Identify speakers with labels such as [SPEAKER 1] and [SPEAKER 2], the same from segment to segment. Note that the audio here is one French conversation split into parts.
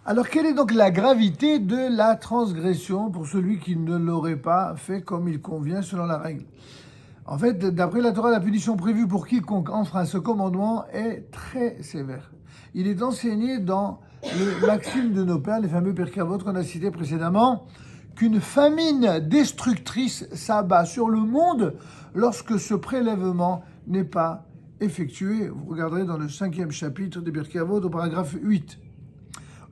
[SPEAKER 1] Alors, quelle est donc la gravité de la transgression pour celui qui ne l'aurait pas fait comme il convient selon la règle? En fait, d'après la Torah, la punition prévue pour quiconque enfreint ce commandement est très sévère. Il est enseigné dans les maximes de nos pères, les fameux Pirkei Avot qu'on a cités précédemment, qu'une famine destructrice s'abat sur le monde lorsque ce prélèvement n'est pas effectué. Vous regarderez dans le 5e chapitre des Pirkei Avot au paragraphe 8.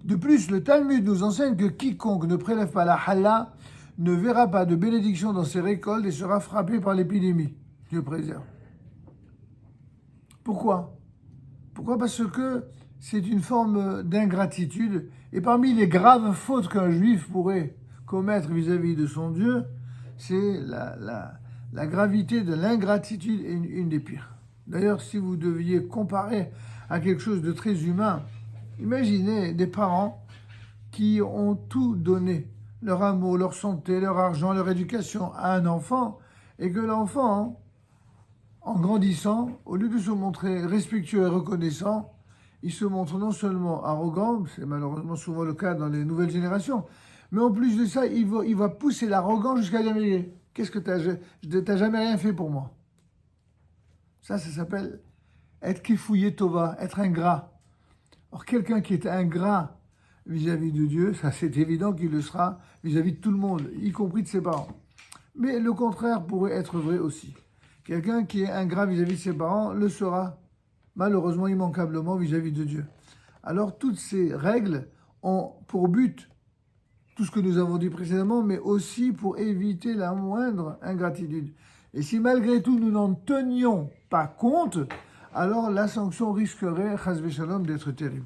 [SPEAKER 1] De plus, le Talmud nous enseigne que quiconque ne prélève pas la hallah ne verra pas de bénédiction dans ses récoltes et sera frappé par l'épidémie. Dieu préserve. Pourquoi? Pourquoi? Parce que c'est une forme d'ingratitude. Et parmi les graves fautes qu'un juif pourrait commettre vis-à-vis de son Dieu, c'est la gravité de l'ingratitude est une des pires. D'ailleurs, si vous deviez comparer à quelque chose de très humain, imaginez des parents qui ont tout donné, leur amour, leur santé, leur argent, leur éducation à un enfant, et que l'enfant, en grandissant, au lieu de se montrer respectueux et reconnaissant, il se montre non seulement arrogant, c'est malheureusement souvent le cas dans les nouvelles générations, mais en plus de ça, il va pousser l'arrogant jusqu'à dire « Qu'est-ce que t'as jamais rien fait pour moi ?» Ça s'appelle être kifouillé tova, être ingrat. Or, quelqu'un qui est ingrat vis-à-vis de Dieu, ça c'est évident qu'il le sera vis-à-vis de tout le monde, y compris de ses parents. Mais le contraire pourrait être vrai aussi. Quelqu'un qui est ingrat vis-à-vis de ses parents le sera malheureusement immanquablement vis-à-vis de Dieu. Alors toutes ces règles ont pour but tout ce que nous avons dit précédemment, mais aussi pour éviter la moindre ingratitude. Et si malgré tout nous n'en tenions pas compte, alors la sanction risquerait, chas v'shalom, d'être terrible.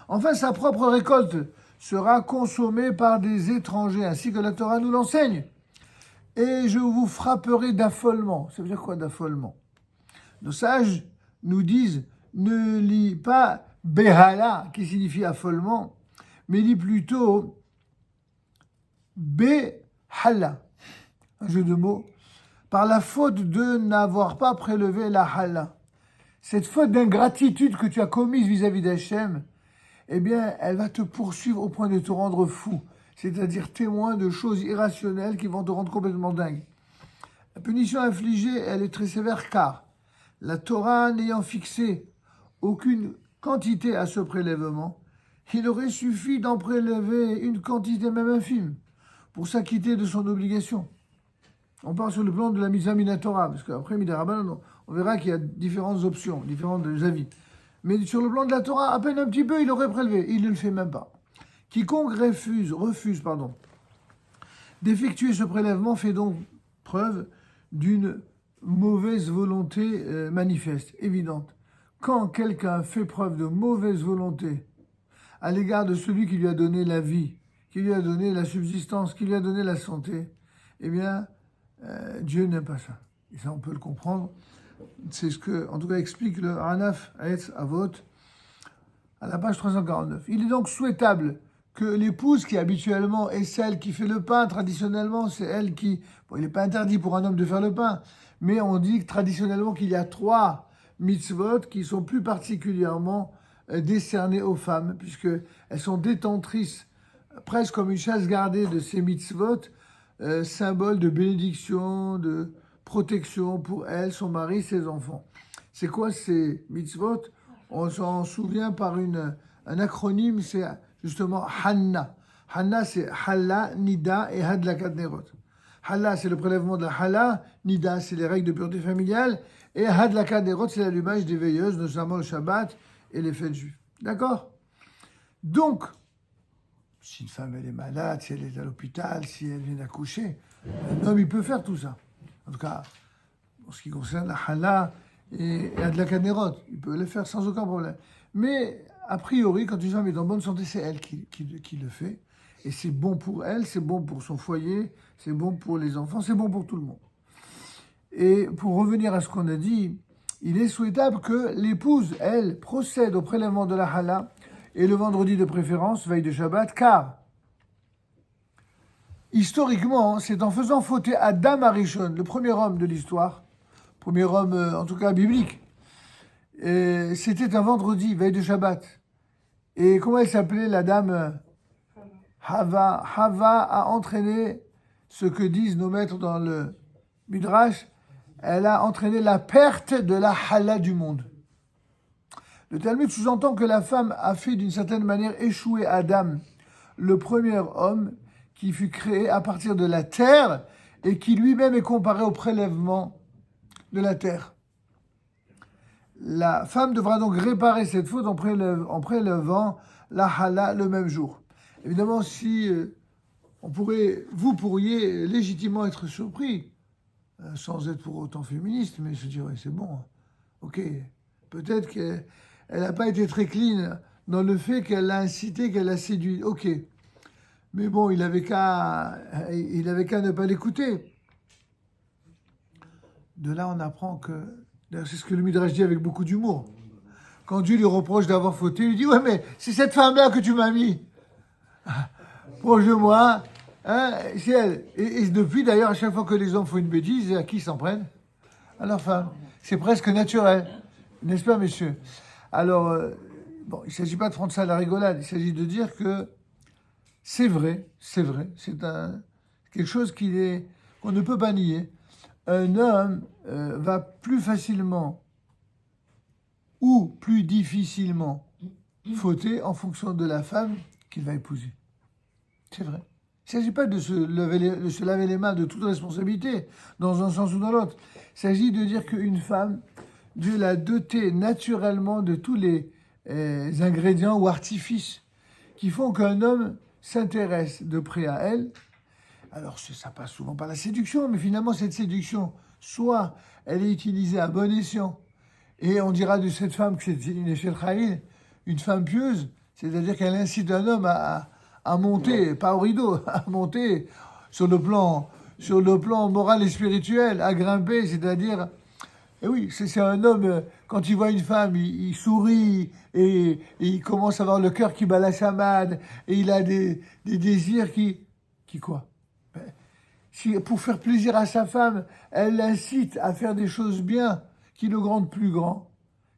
[SPEAKER 1] Enfin, sa propre récolte sera consommée par des étrangers, ainsi que la Torah nous l'enseigne. Et je vous frapperai d'affolement. Ça veut dire quoi d'affolement? Nos sages nous disent, ne lis pas Behala, qui signifie affolement, mais lis plutôt Behala, un jeu de mots, par la faute de n'avoir pas prélevé la Hala. Cette faute d'ingratitude que tu as commise vis-à-vis d'Hachem, eh bien, elle va te poursuivre au point de te rendre fou, c'est-à-dire témoin de choses irrationnelles qui vont te rendre complètement dingue. La punition infligée, elle est très sévère car la Torah n'ayant fixé aucune quantité à ce prélèvement, il aurait suffi d'en prélever une quantité même infime pour s'acquitter de son obligation. On part sur le plan de la Mitzvah Minatora, parce qu'après Midarabanan, on verra qu'il y a différentes options, différents avis. Mais sur le plan de la Torah, à peine un petit peu, il aurait prélevé. Il ne le fait même pas. Quiconque refuse d'effectuer ce prélèvement fait donc preuve d'une mauvaise volonté manifeste, évidente. Quand quelqu'un fait preuve de mauvaise volonté à l'égard de celui qui lui a donné la vie, qui lui a donné la subsistance, qui lui a donné la santé, eh bien, Dieu n'aime pas ça. Et ça, on peut le comprendre. C'est ce que, en tout cas, explique le Hanaf Haetz Avot à la page 349. Il est donc souhaitable que l'épouse qui habituellement est celle qui fait le pain, traditionnellement, c'est elle qui... Bon, il n'est pas interdit pour un homme de faire le pain, mais on dit que traditionnellement qu'il y a 3 mitzvot qui sont plus particulièrement décernées aux femmes, puisqu'elles sont détentrices, presque comme une chasse gardée de ces mitzvot, symbole de bénédiction, de protection pour elle, son mari, ses enfants. C'est quoi ces mitzvot? On s'en souvient par un acronyme, c'est justement Hanna. Hanna, c'est Halla, Nida et Hadlakat Nerot. Halla, c'est le prélèvement de la Halla. Nida, c'est les règles de pureté familiale. Et Hadlakat Nerot, c'est l'allumage des veilleuses, notamment le Shabbat et les fêtes juives. D'accord? Donc, si une femme elle est malade, si elle est à l'hôpital, si elle vient d'accoucher, un homme il peut faire tout ça. En tout cas, en ce qui concerne la Halla et Hadlakat Nerot, il peut le faire sans aucun problème. Mais a priori, quand une femme est en bonne santé, c'est elle qui le fait. Et c'est bon pour elle, c'est bon pour son foyer, c'est bon pour les enfants, c'est bon pour tout le monde. Et pour revenir à ce qu'on a dit, il est souhaitable que l'épouse, elle, procède au prélèvement de la Halla et le vendredi de préférence, veille de Shabbat, car historiquement, c'est en faisant fauter Adam Arishon, le premier homme de l'histoire, premier homme en tout cas biblique, et c'était un vendredi, veille de Shabbat. Et comment elle s'appelait, la dame Hava. Hava a entraîné ce que disent nos maîtres dans le Midrash. Elle a entraîné la perte de la hala du monde. Le Talmud sous-entend que la femme a fait d'une certaine manière échouer Adam, le premier homme qui fut créé à partir de la terre et qui lui-même est comparé au prélèvement de la terre. La femme devra donc réparer cette faute en prélevant la hala le même jour. Évidemment, si vous pourriez légitimement être surpris, sans être pour autant féministe, mais je dirais c'est bon, ok, peut-être qu'elle n'a pas été très clean dans le fait qu'elle l'a incité, qu'elle l'a séduit, ok, mais bon, il avait qu'à ne pas l'écouter. De là, on apprend que, d'ailleurs, c'est ce que le Midrash dit avec beaucoup d'humour. Quand Dieu lui reproche d'avoir fauté, il lui dit, ouais, mais c'est cette femme-là que tu m'as mis. Proche de moi, hein, c'est elle. Et depuis, d'ailleurs, à chaque fois que les hommes font une bêtise, à qui ils s'en prennent? À leur femme. C'est presque naturel. N'est-ce pas, messieurs? Alors, bon, il ne s'agit pas de prendre ça à la rigolade. Il s'agit de dire que c'est vrai. C'est quelque chose qu'on ne peut pas nier. Un homme va plus facilement ou plus difficilement fauter en fonction de la femme qu'il va épouser. C'est vrai. Il ne s'agit pas de se laver les mains de toute responsabilité, dans un sens ou dans l'autre. Il s'agit de dire qu'une femme, Dieu l'a dotée naturellement de tous les ingrédients ou artifices qui font qu'un homme s'intéresse de près à elle. Alors, ça passe souvent par la séduction, mais finalement, cette séduction, soit elle est utilisée à bon escient, et on dira de cette femme que c'est une échelle Khaïl, une femme pieuse, c'est-à-dire qu'elle incite un homme à monter, pas au rideau, à monter sur le plan moral et spirituel, à grimper, c'est-à-dire, et oui, c'est un homme, quand il voit une femme, il sourit, et il commence à avoir le cœur qui bat la chamade, et il a des désirs qui quoi? Si pour faire plaisir à sa femme, elle l'incite à faire des choses bien qui le rendent plus grand,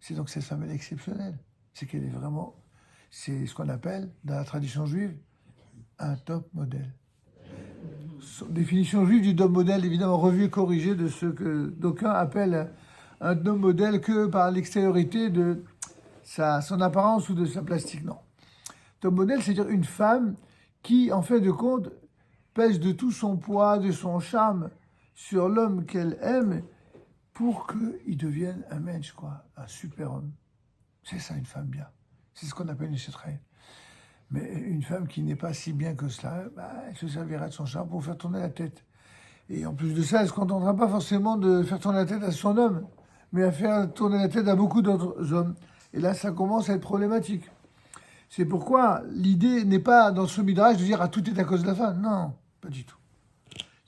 [SPEAKER 1] c'est donc cette femme, elle est exceptionnelle. C'est qu'elle est vraiment, c'est ce qu'on appelle, dans la tradition juive, un top modèle. Définition juive du top modèle, évidemment revue et corrigée de ce que d'aucuns appellent un top modèle que par l'extériorité de son apparence ou de sa plastique. Non. Top modèle, c'est-à-dire une femme qui, en fait de compte, pèse de tout son poids, de son charme sur l'homme qu'elle aime pour qu'il devienne un mensch, quoi, un super homme. C'est ça, une femme bien. C'est ce qu'on appelle une chetraille. Mais une femme qui n'est pas si bien que cela, elle se servira de son charme pour faire tourner la tête. Et en plus de ça, elle ne se contentera pas forcément de faire tourner la tête à son homme, mais à faire tourner la tête à beaucoup d'autres hommes. Et là, ça commence à être problématique. C'est pourquoi l'idée n'est pas dans ce midrash de dire tout est à cause de la femme. Non, pas du tout.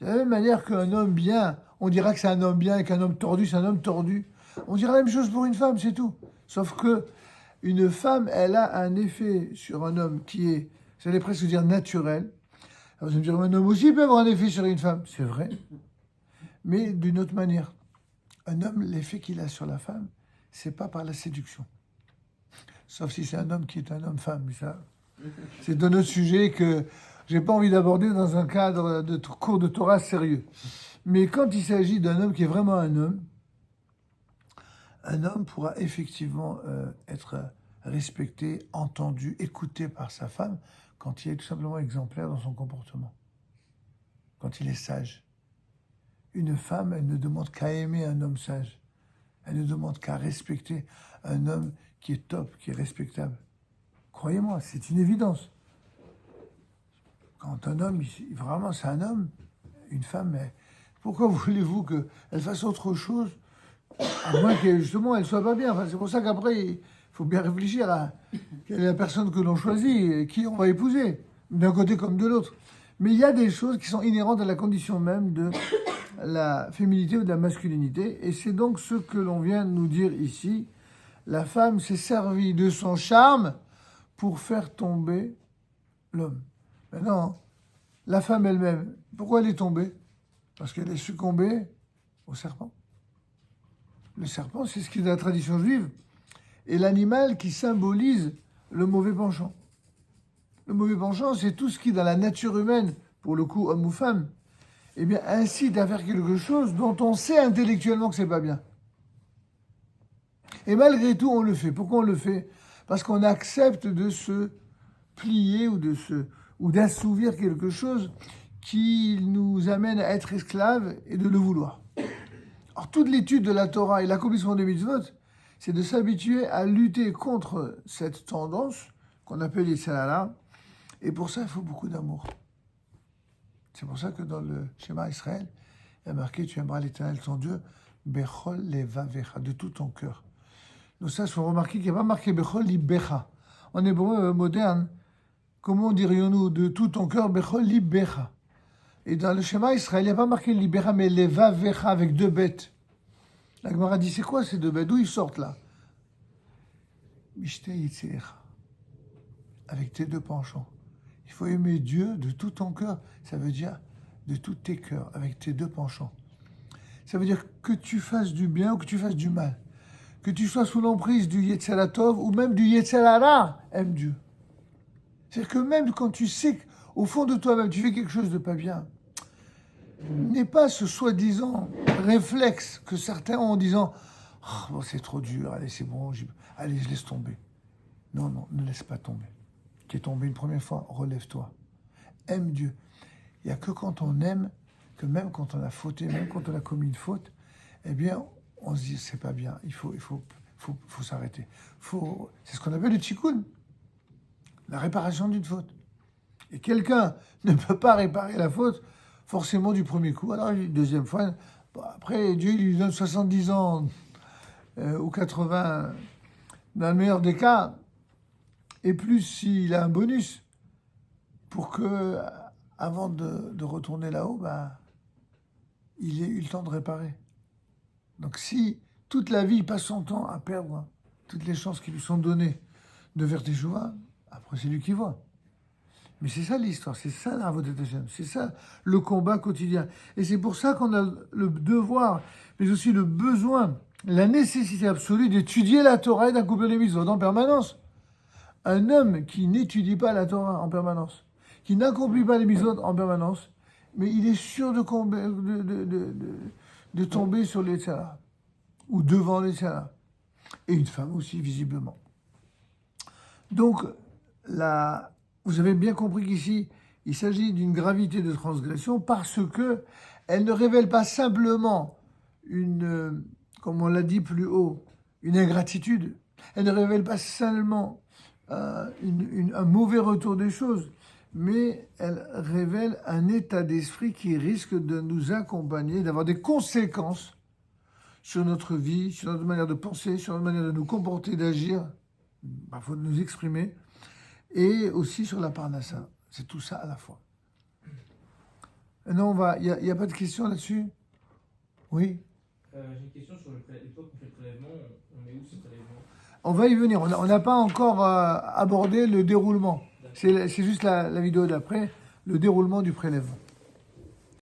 [SPEAKER 1] De la même manière qu'un homme bien, on dira que c'est un homme bien et qu'un homme tordu, c'est un homme tordu. On dira la même chose pour une femme, c'est tout. Sauf que une femme, elle a un effet sur un homme qui est, j'allais presque dire naturel. Alors vous allez me dire, un homme aussi peut avoir un effet sur une femme. C'est vrai. Mais d'une autre manière. Un homme, l'effet qu'il a sur la femme, c'est pas par la séduction. Sauf si c'est un homme qui est un homme-femme. Ça, c'est un autre sujet que j'ai pas envie d'aborder dans un cadre de cours de Torah sérieux. Mais quand il s'agit d'un homme qui est vraiment un homme pourra effectivement être respecté, entendu, écouté par sa femme quand il est tout simplement exemplaire dans son comportement, quand il est sage. Une femme, elle ne demande qu'à aimer un homme sage. Elle ne demande qu'à respecter un homme qui est top, qui est respectable. Croyez-moi, c'est une évidence. Quand un homme, vraiment c'est un homme, une femme, mais pourquoi voulez-vous qu'elle fasse autre chose à moins que justement elle soit pas bien? Enfin, c'est pour ça qu'après, il faut bien réfléchir à quelle est la personne que l'on choisit et qui on va épouser, d'un côté comme de l'autre. Mais il y a des choses qui sont inhérentes à la condition même de la féminité ou de la masculinité, et c'est donc ce que l'on vient de nous dire ici. La femme s'est servie de son charme pour faire tomber l'homme. Maintenant, la femme elle-même, pourquoi elle est tombée? Parce qu'elle est succombée au serpent. Le serpent, c'est ce qui est de la tradition juive, et l'animal qui symbolise le mauvais penchant. Le mauvais penchant, c'est tout ce qui, dans la nature humaine, pour le coup, homme ou femme, eh bien, incite à faire quelque chose dont on sait intellectuellement que c'est pas bien. Et malgré tout, on le fait. Pourquoi on le fait? Parce qu'on accepte de se plier ou d'assouvir quelque chose qui nous amène à être esclaves et de le vouloir. Alors, toute l'étude de la Torah et l'accomplissement des mitzvot, c'est de s'habituer à lutter contre cette tendance qu'on appelle Yetzer Hara. Et pour ça, il faut beaucoup d'amour. C'est pour ça que dans le schéma Israël, il y a marqué « Tu aimeras l'Éternel ton Dieu, bechol levavecha » de tout ton cœur. Donc ça, il faut remarquer qu'il n'y a pas marqué « bechol libecha ». En hébreu moderne, comment dirions-nous de tout ton cœur, bechol libecha. Et dans le schéma Israël, il n'y a pas marqué libecha, mais levavecha avec deux bêtes. La Gemara dit, c'est quoi ces deux bêtes? D'où ils sortent là? Mishte yitzerecha, avec tes deux penchants. Il faut aimer Dieu de tout ton cœur. Ça veut dire de tous tes cœurs, avec tes deux penchants. Ça veut dire que tu fasses du bien ou que tu fasses du mal. Que tu sois sous l'emprise du Yetzer Tov ou même du Yetzer Hara, aime Dieu. C'est-à-dire que même quand tu sais qu'au fond de toi-même, tu fais quelque chose de pas bien, n'est pas ce soi-disant réflexe que certains ont en disant « Oh, bon, c'est trop dur, allez, c'est bon, allez, je laisse tomber. » Non, non, ne laisse pas tomber. Tu es tombé une première fois, relève-toi. Aime Dieu. Il n'y a que quand on aime, que même quand on a fauté, même quand on a commis une faute, eh bien, on se dit, c'est pas bien, il faut s'arrêter. C'est ce qu'on appelle le tikkun, la réparation d'une faute. Et quelqu'un ne peut pas réparer la faute forcément du premier coup. Alors, deuxième fois, bon, après, Dieu lui donne 70 ans ou 80, dans le meilleur des cas, et plus s'il a un bonus, pour que, avant de retourner là-haut, bah, il ait eu le temps de réparer. Donc si toute la vie il passe son temps à perdre toutes les chances qui lui sont données de faire teshuva, après c'est lui qui voit. Mais c'est ça l'histoire, c'est ça la Avodat Hashem, c'est ça le combat quotidien. Et c'est pour ça qu'on a le devoir, mais aussi le besoin, la nécessité absolue d'étudier la Torah et d'accomplir les mitzvot en permanence. Un homme qui n'étudie pas la Torah en permanence, qui n'accomplit pas les mitzvot en permanence, mais il est sûr de tomber sur les tzara, ou devant les tzara. Et une femme aussi, visiblement. Donc, vous avez bien compris qu'ici, il s'agit d'une gravité de transgression parce que elle ne révèle pas simplement comme on l'a dit plus haut, une ingratitude. Elle ne révèle pas seulement un mauvais retour des choses, mais elle révèle un état d'esprit qui risque de nous accompagner, d'avoir des conséquences sur notre vie, sur notre manière de penser, sur notre manière de nous comporter, d'agir, parfois de nous exprimer, et aussi sur la parnassa. C'est tout ça à la fois. Non, il n'y a pas de question là-dessus? Oui.
[SPEAKER 2] J'ai une question sur le prélèvement. Une fois qu'on fait le prélèvement, on met où ce prélèvement?
[SPEAKER 1] On va y venir. On n'a pas encore abordé le déroulement. C'est juste la vidéo d'après, le déroulement du prélèvement.